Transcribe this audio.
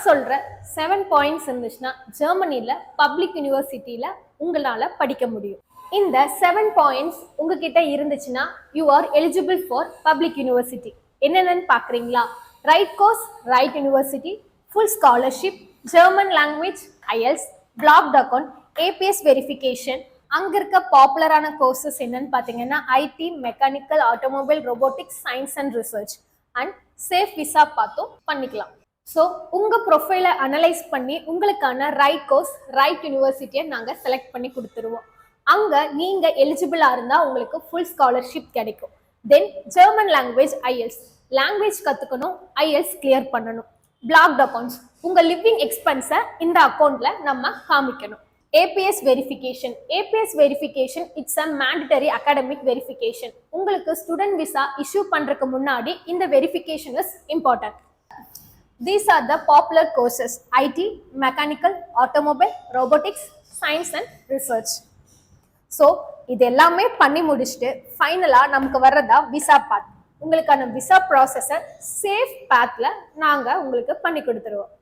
சொல்ற 7 பாயிண்ட்ஸ் இருந்துச்சுன்னா ஜெர்மனில பப்ளிக் யூனிவர்சிட்டியில உங்களால படிக்க முடியும். இந்த 7 பாயிண்ட்ஸ் உங்ககிட்ட இருந்துச்சுன்னா you are eligible for public university. என்னென்னு பாக்குறீங்களா? Right course, right university, full scholarship, German language, IELTS, blocked account, APS verification. அங்க இருக்க பாப்புலரான கோர்சஸ் என்னன்னு பாத்தீங்கன்னா IT, mechanical, automobile, robotics, science and research and safe visa பார்த்தும் பண்ணிக்கலாம். ஸோ உங்க ப்ரொஃபைலை அனலைஸ் பண்ணி உங்களுக்கான ரைட் கோர்ஸ், ரைட் யூனிவர்சிட்டியை நாங்கள் செலக்ட் பண்ணி கொடுத்துருவோம். அங்க நீங்க எலிஜிபிளா இருந்தா உங்களுக்கு ஃபுல் ஸ்காலர்ஷிப் கிடைக்கும். தென் ஜெர்மன் லாங்குவேஜ், ஐஎல்ஸ் லாங்குவேஜ் கத்துக்கணும், ஐஎல்ஸ் கிளியர் பண்ணணும். பிளாக்ட் அக்கௌண்ட்ஸ், உங்க லிவிங் எக்ஸ்பென்ஸை இந்த அக்கௌண்ட்ல நம்ம காமிக்கணும். ABS verification, ABS verification it's a mandatory academic verification. உங்களுக்கு ஸ்டூடெண்ட் விசா இஷ்யூ பண்றதுக்கு முன்னாடி இந்த verification is important. These are the popular courses: IT, Mechanical, Automobile, Robotics, Science and Research. So இது எல்லாமே பண்ணி முடிச்சுட்டு ஃபைனலா நமக்கு வர்றதா விசா பாத். உங்களுக்கான விசா ப்ராசஸை சேஃப் பாத்ல நாங்க உங்களுக்கு பண்ணி கொடுத்துருவோம்.